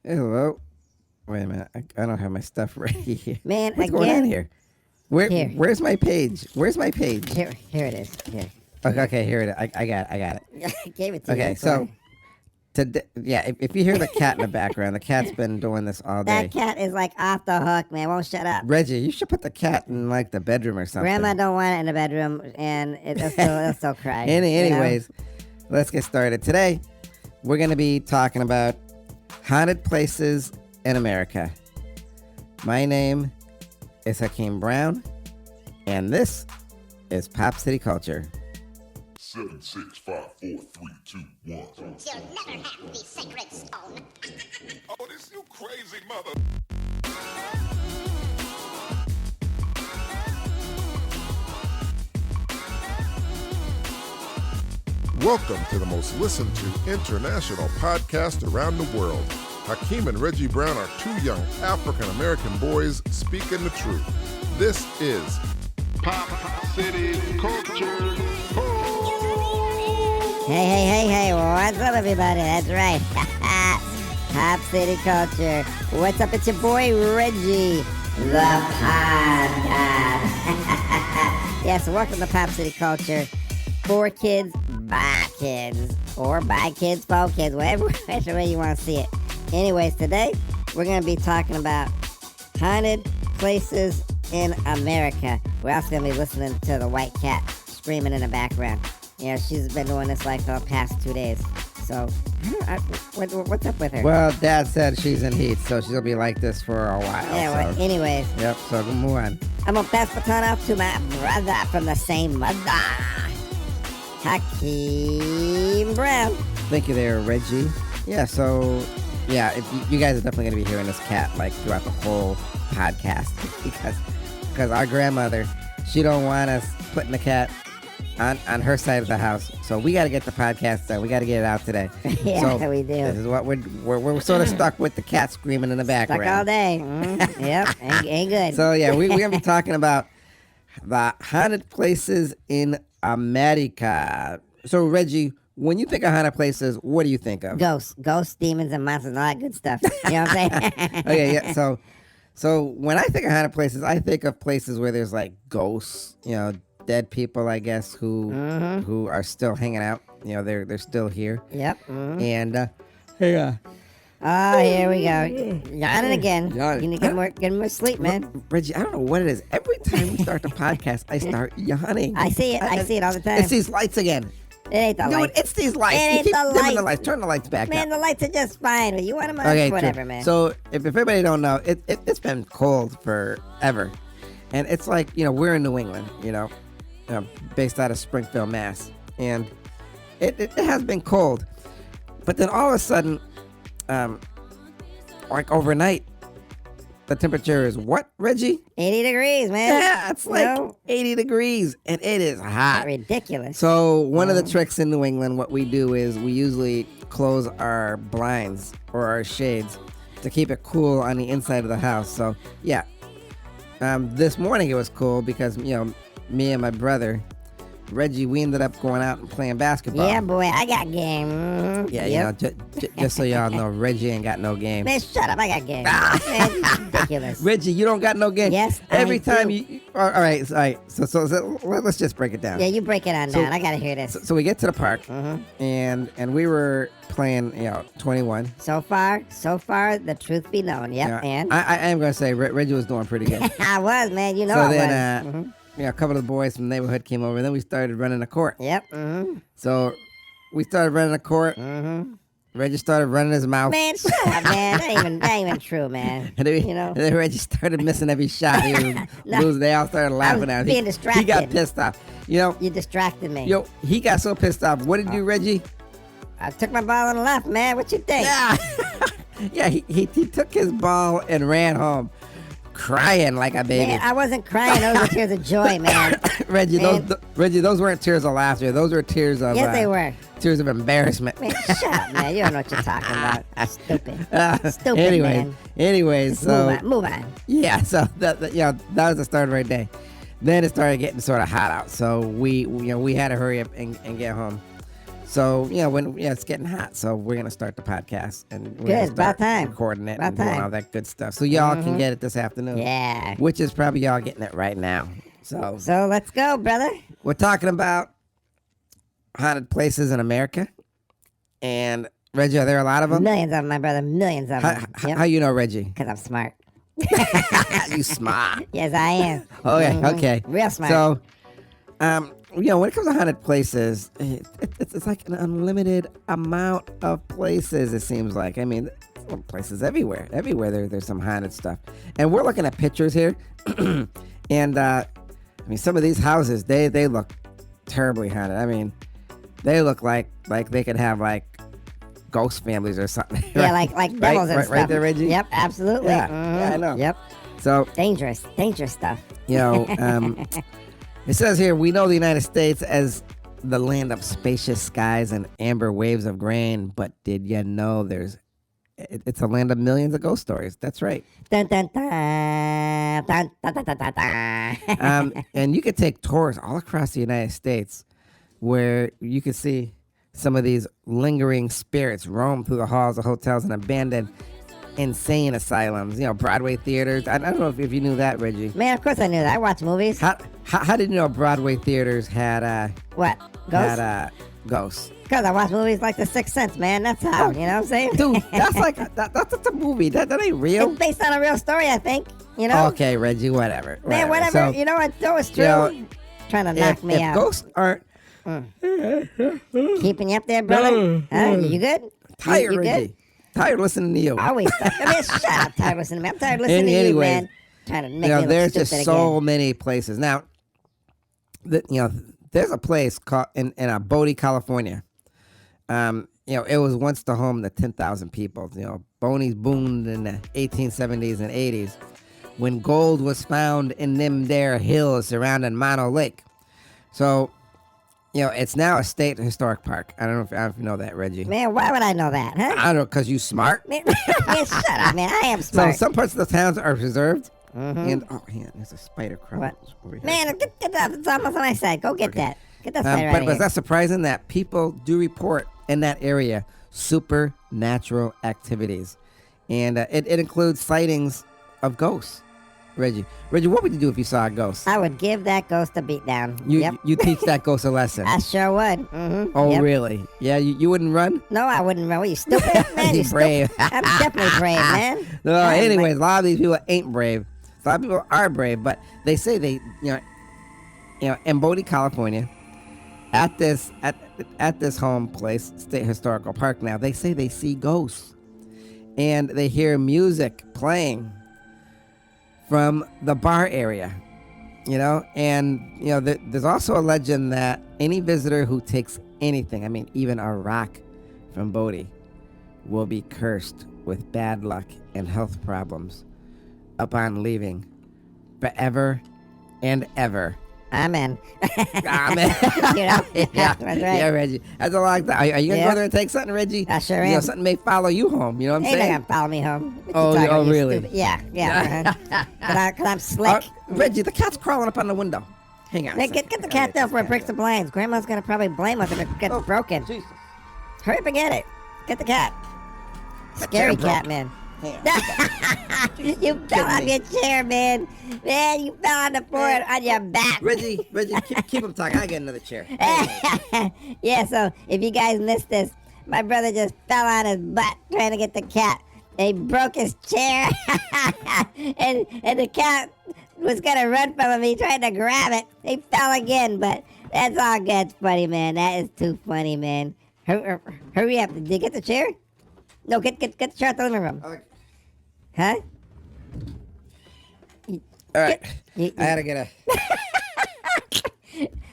Hello. Wait a minute. I don't have my stuff ready here. Man, What's again? going on here? Here. Where's my page? Where's my page? Here it is. Here. Okay, here it is. I got it. I gave it to you. Okay, that's so why. today, yeah, if you hear the cat in the background, the cat's been doing this all day. That cat is like off the hook, man. Won't shut up. Reggie, you should put the cat in like the bedroom or something. Grandma don't want it in the bedroom, and it'll still cry. Anyways, let's get started. Today, we're gonna be talking about haunted places in America. My name is Hakeem Brown, and this is Pop City Culture. 7, 6, 5, 4, 3, 2, 1. You'll never have the sacred stone. Oh, this you crazy mother. Welcome to the most listened to international podcast around the world. Hakeem and Reggie Brown are two young African-American boys speaking the truth. This is Pop City Culture. Hey, what's up, everybody? That's right. Pop City Culture. What's up? It's your boy, Reggie, the podcast. Yes, welcome to Pop City Culture. For kids, by kids. Or by kids, for kids. Whatever way you want to see it. Anyways, today, we're going to be talking about haunted places in America. We're also going to be listening to the white cat screaming in the background. Yeah, she's been doing this like for the past 2 days. So, what's up with her? Well, Dad said she's in heat, so she'll be like this for a while. Yeah, well, so. anyways, Yep, so move on. I'm going to pass the baton off to my brother from the same mother, Hakeem Brown. Thank you there, Reggie. Yeah, so, yeah, if you guys are definitely going to be hearing this cat, like, throughout the whole podcast. because our grandmother, she don't want us putting the cat on her side of the house. So we got to get the podcast done. We got to get it out today. Yeah, so we do. This is what we're sort of stuck with the cat screaming in the background. Stuck all day. Yep, ain't good. So, yeah, we're going to be talking about the haunted places in America. So, Reggie, when you think of haunted places, what do you think of? Ghosts, demons, and monsters, and all that good stuff. You know what I'm saying? Okay, yeah. So when I think of haunted places, I think of places where there's like ghosts, dead people, I guess, who are still hanging out. They're still here. Yep. And Oh, here we go. Yawning again. Yawning. You need to get more sleep, man. Reggie, I don't know what it is. Every time we start the podcast, I start yawning. I see it all the time. It's these lights again. It ain't the Dude, lights. it's these lights. It You ain't keep the dimming the lights. lights. Turn the lights back Man, up. the lights are just fine. You want them on? Okay, Whatever, true. man. So if everybody don't know, it's been cold forever, and it's like we're in New England, based out of Springfield, Mass, and it has been cold, but then all of a sudden, like overnight, the temperature is what, Reggie? 80 degrees, man. Yeah, it's like 80 degrees, and it is hot. Ridiculous. So one of the tricks in New England, what we do is we usually close our blinds or our shades to keep it cool on the inside of the house. So yeah, this morning it was cool because me and my brother Reggie, we ended up going out and playing basketball. Yeah, boy, I got game. Mhm. Yeah, Yep. just so y'all know, Reggie ain't got no game. Man, shut up. I got game. Man, ridiculous. Reggie, you don't got no game. Yes, Every I time do. you. All right. So let's just break it down. Yeah, you break it on down. I got to hear this. So we get to the park, Mhm. and we were playing, 21. So far, the truth be known. Yep, Yeah, and? I am gonna say Reggie was doing pretty good. I was, man. You know So I then, was. Mhm. A couple of the boys from the neighborhood came over, and then we started running the court. Yep. Mm-hmm. So we started running the court. Mm-hmm. Reggie started running his mouth. Man, shut up, man. That ain't even true, man. And then, You know? and then Reggie started missing every shot. He was No. losing. They all started laughing was at him. being He got distracted. pissed off. You distracted me. He got so pissed off. What did you do, Reggie? I took my ball on the left, man. What you think? Yeah. Yeah, he took his ball and ran home, crying like a baby. Man, I wasn't crying. Those were tears of joy, man. Reggie, Man. those weren't tears of laughter. Those were tears of Yes, they were. tears of embarrassment. Man, shut up, man. You don't know what you're talking about. Stupid. Stupid, man. Anyways, so Move on. yeah, so that was the start of our day. Then it started getting sort of hot out, so we had to hurry up and get home. So, it's getting hot. So we're going to start the podcast. And we're Good, gonna it's about start time. recording it About and doing time. all that good stuff. So y'all can get it this afternoon. Yeah. Which is probably y'all getting it right now. So So let's go, brother. we're talking about haunted places in America. And Reggie, are there a lot of them? Millions of them, my brother. Millions of them. How you know Reggie? Because I'm smart. You smart. Yes, I am. Okay, okay. Real smart. So, when it comes to haunted places, it's like an unlimited amount of places, it seems like. I mean, places everywhere. Everywhere there's some haunted stuff. And we're looking at pictures here. And, some of these houses, they look terribly haunted. I mean, they look like they could have, like, ghost families or something. Yeah, like devils and right, stuff. right there, Reggie? Yep, absolutely. Yeah, Mhm. yeah, I know. Yep. So, Dangerous stuff. It says here, we know the United States as the land of spacious skies and amber waves of grain, but did you know it's a land of millions of ghost stories? That's right. Dun, dun, dun, dun, dun, dun, dun, dun, dun. And you could take tours all across the United States where you could see some of these lingering spirits roam through the halls of hotels and abandoned insane asylums, Broadway theaters. I don't know if you knew that, Reggie. Man, of course I knew that. I watch movies. How did you know Broadway theaters had What? Ghosts? had ghosts? Because I watch movies like The Sixth Sense, man. That's how. You know what I'm saying? Dude, that's like that's a movie. That ain't real. It's based on a real story, I think. You know? Okay, Reggie, whatever. Man, whatever. So, You know what? Though it's true. Trying to knock me if out. ghosts aren't Keeping you up there, brother? Huh? You good? tired, you Reggie. good? Tired listening to you. Always. I mean, shut up. Tired listening to me. I'm tired listening to you, Anyways, man. Trying to make me look there's stupid just so again. many places. Now, there's a place called in Bodie, California. It was once the home to 10,000 people. Boney's boomed in the 1870s and 80s when gold was found in them there hills surrounding Mono Lake. So, it's now a state historic park. I don't know if you know that, Reggie. Man, why would I know that, huh? I don't know, because you smart. Man, shut up, man. I am So smart. some parts of the towns are preserved. And, there's a spider crawling over here. Man, get that. It's almost on my side. Go get that. Get that spider out But of it's here. not surprising that people do report in that area supernatural activities. And it includes sightings of ghosts. Reggie, what would you do if you saw a ghost? I would give that ghost a beatdown. You Yep. you teach that ghost a lesson. I sure would. Mm-hmm. Oh, Yep. really? Yeah, you wouldn't run? No, I wouldn't run. What, you stupid? Man, You you brave. stupid. I'm definitely brave, man. No, I'm anyways, a lot of these people ain't brave. A lot of people are brave, but they say they, in Bodie, California, at this home place, State Historical Park now, they say they see ghosts. And they hear music playing from the bar area, and, there's also a legend that any visitor who takes anything, I mean, even a rock from Bodie, will be cursed with bad luck and health problems upon leaving forever and ever. Amen. Amen. Yeah, that's right. Yeah, Reggie. That's a long time. Are you going to Yeah. go there and take something, Reggie? I sure am. Something may follow you home. You know what I'm Ain't not saying? gonna follow me home. What you Oh, talking about, you really? stupid- Yeah. Cause I'm slick. Reggie, the cat's crawling up on the window. Hang on. a Man, second. get the cat down before it breaks the blinds. Grandma's gonna probably blame us if it gets Oh, broken. Jesus. Hurry up and get it. Get the cat. My Scary chair cat, broke. man. Hang on. You fell off me. your chair, man. Man, you fell on the floor on your back. Reggie, keep him talking. I get another chair. Yeah, so if you guys missed this, my brother just fell on his butt trying to get the cat. He broke his chair, and the cat was gonna run from him. He tried to grab it. He fell again, but that's all good. It's funny, man. That is too funny, man. Hurry up. Did you get the chair? No, get the chair out the living room. Okay. Huh? All right. You- I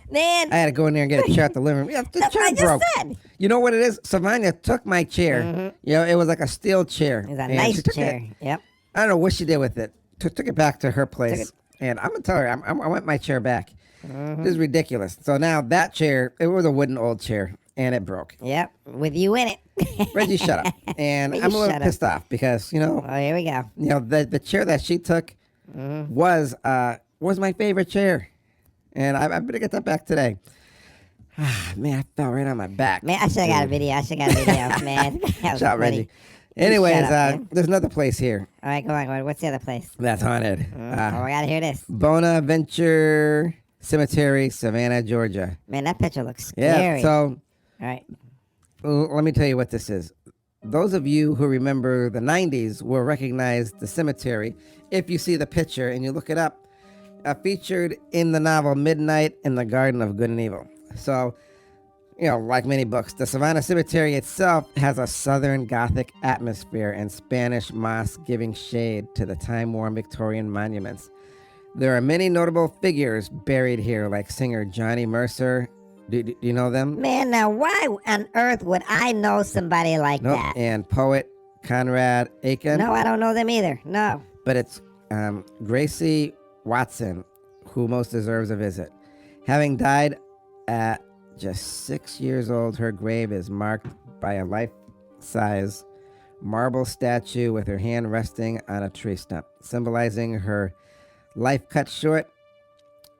Man, had to go in there and get a chair at the living room. Yeah, the That's chair what I just broke. said. You know what it is? Savannah took my chair. It was like a steel chair. it's a And nice she took chair. it- Yep. I don't know what she did with it. Took it back to her Took place. And I'm going to tell her, I want my chair back. This is ridiculous. So now that chair, it was a wooden old chair, and it broke. Yep. With you in it. Reggie, shut up. And You I'm a little shut up. pissed off because, Oh, here we go. the chair that she took was my favorite chair. And I better get that back today. Man, I fell right on my back. Man, I should have got a video. Man. That was Shut up, funny. Reggie. Anyways, Shut up, man. there's another place here All right, go on. What's the other place? that's haunted. Oh, I gotta hear this. Bonaventure Cemetery, Savannah, Georgia. Man, that picture looks Yeah, scary. so All right. let me tell you what this is. Those of you who remember the 90s will recognize the cemetery if you see the picture and you look it up. Featured in the novel Midnight in the Garden of Good and Evil. So, like many books, the Savannah Cemetery itself has a Southern Gothic atmosphere and Spanish moss giving shade to the time-worn Victorian monuments. There are many notable figures buried here, like singer Johnny Mercer. Do you know them? Man, now why on earth would I know somebody like Nope. that? And poet Conrad Aiken. No, I don't know them either. No. But it's Gracie Watson who most deserves a visit. Having died at just 6 years old, her grave is marked by a life-size marble statue with her hand resting on a tree stump, symbolizing her life cut short.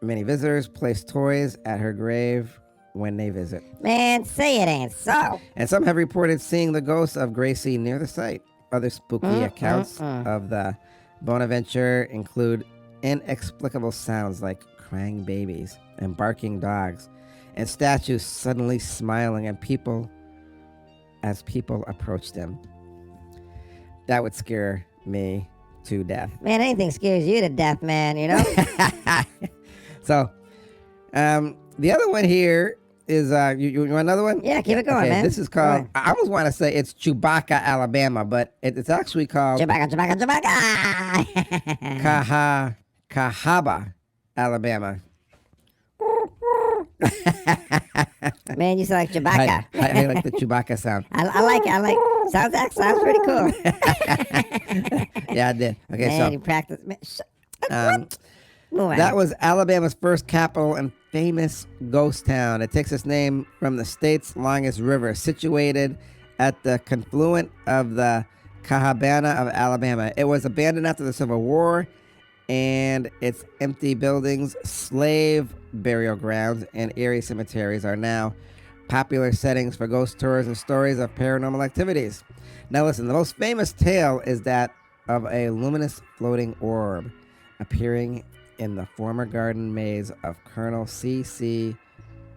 Many visitors place toys at her grave when they visit. Man, say it ain't so. And some have reported seeing the ghost of Gracie near the site. Other spooky accounts of the Bonaventure include inexplicable sounds like crying babies and barking dogs, and statues suddenly smiling at people as people approach them. That would scare me to death. Man, anything scares you to death, man, you know? So, the other one here is, you want another one? Yeah, keep it going, Okay, man. this is called, I almost want to say it's Chewbacca, Alabama, but it's actually called Chewbacca. Cahaba, Alabama. Man, you sound like Chewbacca. I like the Chewbacca sound. I like it. Sounds pretty cool. Yeah, I did. Okay, Man, you practice. Man, Move on. that was Alabama's first capital and famous ghost town. It takes its name from the state's longest river, situated at the confluent of the Cahabana of Alabama. It was abandoned after the Civil War, and its empty buildings, slave burial grounds, and eerie cemeteries are now popular settings for ghost tours and stories of paranormal activities. Now listen, the most famous tale is that of a luminous floating orb appearing in the former garden maze of Colonel C.C.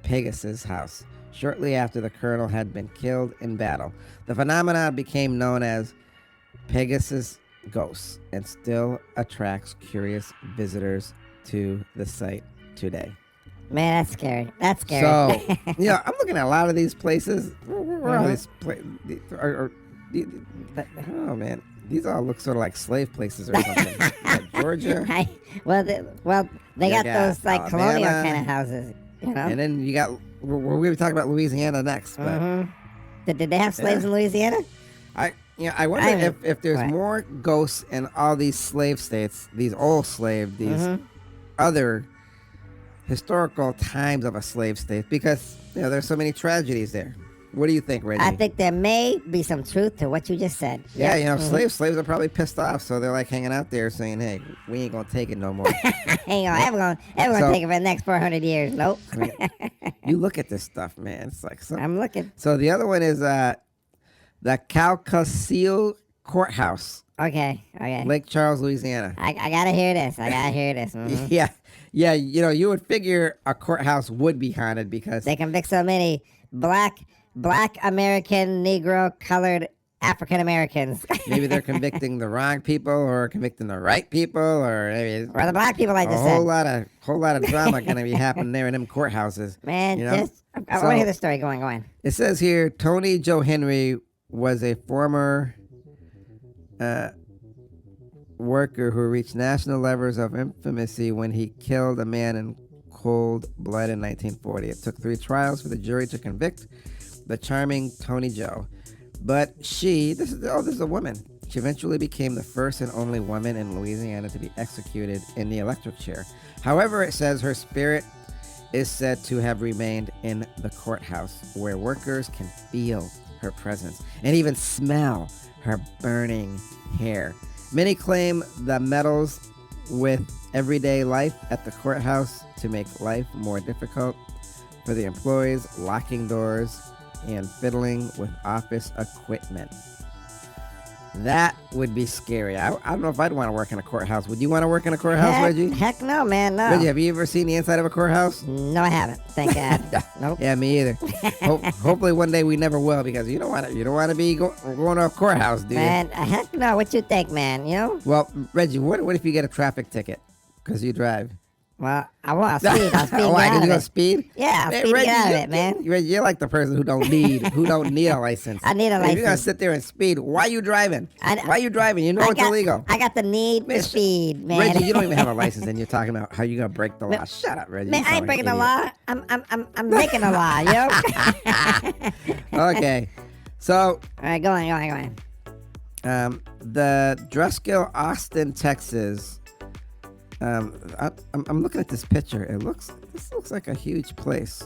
Pegasus' house shortly after the colonel had been killed in battle. The phenomenon became known as Pegasus Ghosts and still attracts curious visitors to the site today. Man, that's scary. That's scary. So, I'm looking at a lot of these places. Where are these oh, man. These all look sort of like slave places or something. Like Georgia. They got those like Alabama, colonial kind of houses, you know? And then you got, we're going to talk about Louisiana next. But Did they have slaves in Louisiana? I wonder if there's more ghosts in all these slave states, these old slave, these other historical times of a slave state, because there's so many tragedies there. What do you think, Reggie? I think there may be some truth to what you just said. Yeah, slaves are probably pissed off, so they're like hanging out there saying, "Hey, we ain't gonna take it no more." Hang on, everyone take it for the next 400 years. Nope. I mean, you look at this stuff, man. It's like I'm looking. So the other one is the Calcasieu Courthouse, Okay. Lake Charles, Louisiana. I gotta hear this. Yeah. You would figure a courthouse would be haunted because They convict so many black American, Negro, colored African Americans. maybe they're convicting the wrong people or convicting the right people, or maybe Or the black people, like a I just whole said. lot of drama going to be happening there in them courthouses. Man, I want So- to hear the story. Go on. It says here, Tony Joe Henry was a former worker who reached national levels of infamy when he killed a man in cold blood in 1940. It took 3 trials for the jury to convict the charming Tony Joe. But this is a woman. She eventually became the first and only woman in Louisiana to be executed in the electric chair. However, it says her spirit is said to have remained in the courthouse, where workers can feel her presence and even smell her burning hair. Many claim the meddles with everyday life at the courthouse to make life more difficult for the employees, locking doors, and fiddling with office equipment. That would be scary. I don't know if I'd want to work in a courthouse. Would you want to work in a courthouse, Reggie? Heck no, man, no. Reggie, have you ever seen the inside of a courthouse? No, I haven't. Thank God. Nope. Yeah, me either. Hopefully one day we never will, because you don't want to be going to a courthouse, do you? Man, heck no. What you think, man? You know? Well, Reggie, what if you get a traffic ticket because you drive? Well, I'll speed. I'll speed. Why? Get out Because you of gonna it. speed? Yeah, I'll Man, speed Reggie, get out of it, man. You're like the person who don't need a license. I need a If you're gonna license. sit there and speed, why you driving? I- Why you driving? You know it's illegal. I got the need Man, to speed, man. Reggie, you don't even have a license, and you're talking about how you gonna break the law. Shut up, Reggie. Man, You I sound ain't breaking like the an law. I'm making the law, you know? idiot. Okay, so All right, go on. the Driscoll, Austin, Texas. I'm looking at this picture. This looks like a huge place.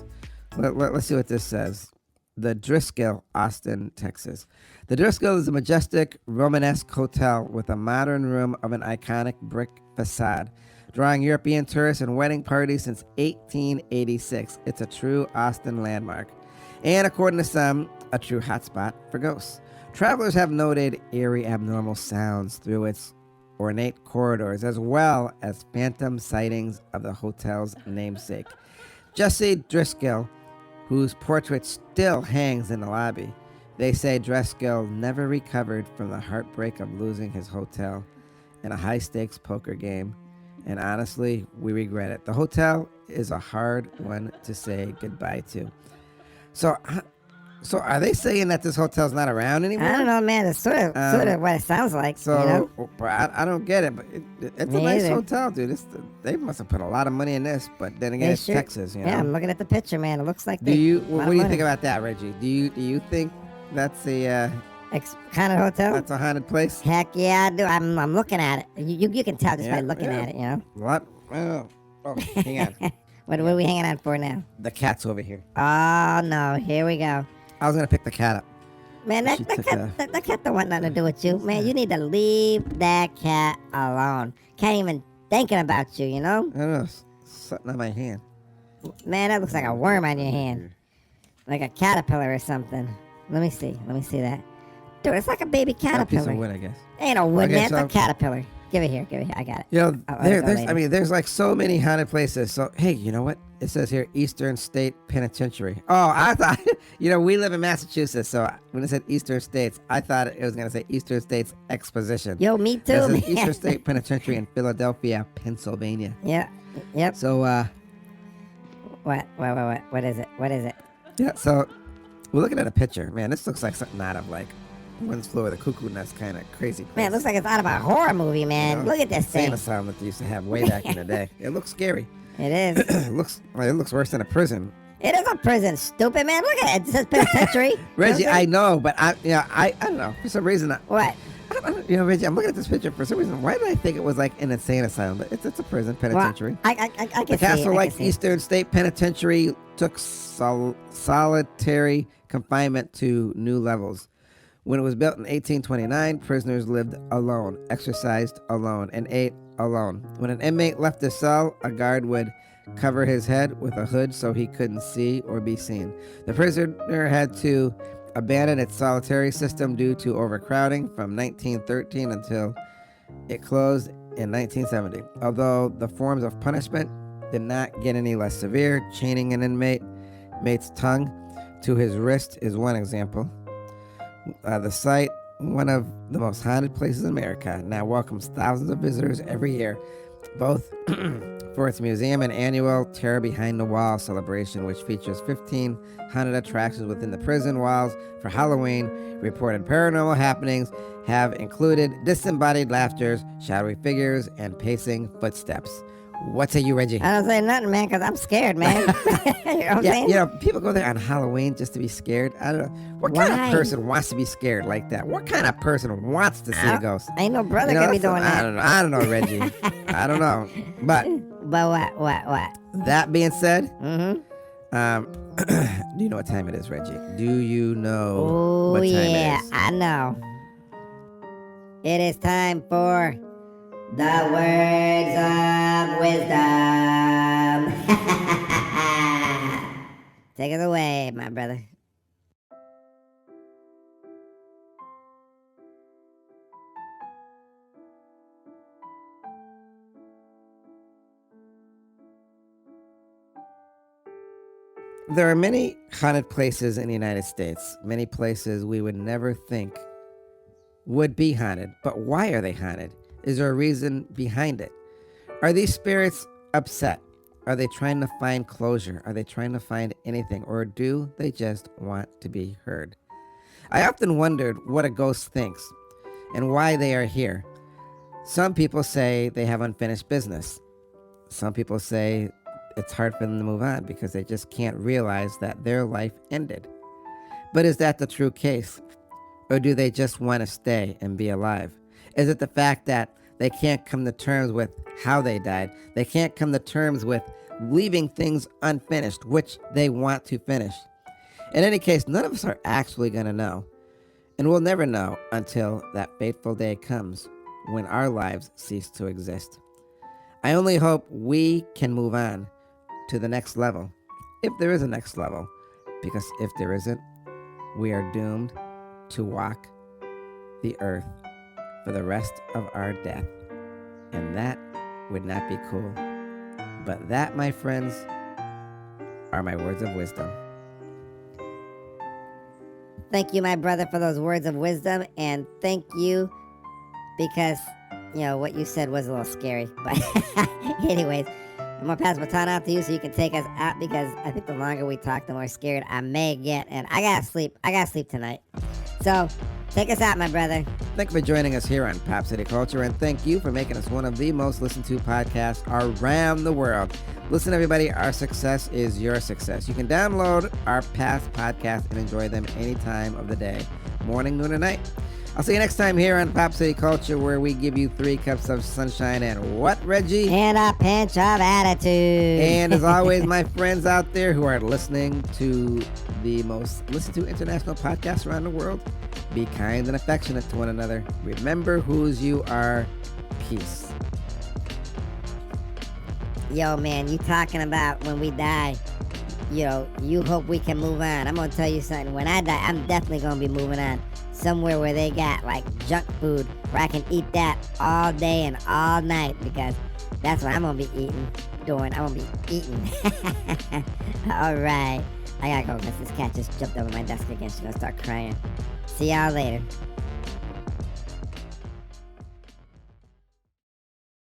Let's see what this says. The Driscoll, Austin, Texas. The Driscoll is a majestic Romanesque hotel with a modern room of an iconic brick facade, drawing European tourists and wedding parties since 1886. It's a true Austin landmark, and according to some, a true hotspot for ghosts. Travelers have noted eerie abnormal sounds through its ornate corridors, as well as phantom sightings of the hotel's namesake, Jesse Driscoll, whose portrait still hangs in the lobby. They say Driscoll never recovered from the heartbreak of losing his hotel in a high-stakes poker game, and honestly, we regret it. The hotel is a hard one to say goodbye to. So are they saying that this hotel's not around anymore? I don't know, man. It's sort of what it sounds like. So you know? I don't get it, but it's Me a nice either. hotel, dude. They must have put a lot of money in this, but then again, They it's sure- Texas, you know. Yeah, I'm looking at the picture, man. It looks like What do you money. think about that, Reggie? Do you think that's a Haunted hotel? that's a haunted place? Heck yeah, I do. I'm looking at it. You can tell just by looking yeah. at it, you know? What? Oh, hang on. What are we hanging on for now? The cat's over here. Oh, no. Here we go. I was gonna pick the cat up. Man, that cat don't want nothing to do with you. Man, you need to leave that cat alone. Can't even thinking about you, you know? I don't know. Something on my hand. Man, that looks like a worm on your hand. Like a caterpillar or something. Let me see that. Dude, it's like a baby A piece caterpillar. of wood, I guess. Ain't no wood, Okay, man. It's so- a caterpillar. Give it here. I got it. You know, I'll go later. there's like so many haunted places. So, hey, you know what? It says here, Eastern State Penitentiary. Oh, I thought, we live in Massachusetts, so when it said Eastern States, I thought it was going to say Eastern States Exposition. Yo, me too, This man. is Eastern State Penitentiary in Philadelphia, Pennsylvania. Yeah. Yep. So, What is it? yeah, so we're looking at a picture. Man, this looks like something out of like One Flew Over the Cuckoo Nest kind of crazy place. Man, it looks like it's out of a horror movie, man. You know, Look at this thing. insane asylum that they used to have way back in the day. It looks scary. It is. It looks worse than a prison. It is a prison, stupid man. Look at it. It says penitentiary. Reggie, I I know, but I don't know. For some reason, what? Reggie, I'm looking at this picture. For some reason, why did I think it was like an insane asylum? But it's a prison penitentiary. Well, I can The see castle, it. like Eastern State Penitentiary, took solitary confinement to new levels. When it was built in 1829, prisoners lived alone, exercised alone, and ate alone. When an inmate left the cell, a guard would cover his head with a hood so he couldn't see or be seen. The prisoner had to abandon its solitary system due to overcrowding from 1913 until it closed in 1970. Although the forms of punishment did not get any less severe, chaining an inmate's tongue to his wrist is one example. The site, one of the most haunted places in America, now welcomes thousands of visitors every year, both for its museum and annual Terror Behind the Wall celebration, which features 15 haunted attractions within the prison walls. For Halloween, reported paranormal happenings have included disembodied laughters, shadowy figures, and pacing footsteps. What say you, Reggie? I don't say nothing, man, because I'm scared, man. You know what I'm saying? People go there on Halloween just to be scared. I don't know. What kind Why? of person wants to be scared like that? What kind of person wants to see a ghost? Ain't no brother You know, gonna be that's- doing that. I don't know, Reggie. I don't know. But But what? that being said, Mm-hmm. do you know what time it is, Reggie? Do you know Oh, what time yeah, it is? I know. It is time for the words of wisdom. Take it away, my brother. There are many haunted places in the United States, many places we would never think would be haunted. But why are they haunted? Is there a reason behind it? Are these spirits upset? Are they trying to find closure? Are they trying to find anything? Or do they just want to be heard? I often wondered what a ghost thinks and why they are here. Some people say they have unfinished business. Some people say it's hard for them to move on because they just can't realize that their life ended. But is that the true case? Or do they just want to stay and be alive? Is it the fact that they can't come to terms with how they died? They can't come to terms with leaving things unfinished, which they want to finish. In any case, none of us are actually going to know. And we'll never know until that fateful day comes when our lives cease to exist. I only hope we can move on to the next level, if there is a next level, because if there isn't, we are doomed to walk the earth for the rest of our death, and that would not be cool. But that, my friends, are my words of wisdom. Thank you, my brother, for those words of wisdom, and thank you because, what you said was a little scary. But anyways, I'm going to pass the baton out to you so you can take us out, because I think the longer we talk, the more scared I may get, and I got to sleep. I got to sleep tonight. So, take us out, my brother. Thank you for joining us here on Pop City Culture, and thank you for making us one of the most listened to podcasts around the world. Listen, everybody, our success is your success. You can download our past podcasts and enjoy them any time of the day, morning, noon, or night. I'll see you next time here on Pop City Culture, where we give you 3 cups of sunshine and what, Reggie? And a pinch of attitude. And as always, my friends out there who are listening to the most listened to international podcast around the world, be kind and affectionate to one another. Remember whose you are. Peace. Yo, man, you talking about when we die, you hope we can move on. I'm going to tell you something. When I die, I'm definitely going to be moving on somewhere where they got like junk food where I can eat that all day and all night, because that's what I'm going to be doing. I'm going to be eating. All right. I got to go because this cat just jumped over my desk again. She's going to start crying. See y'all later.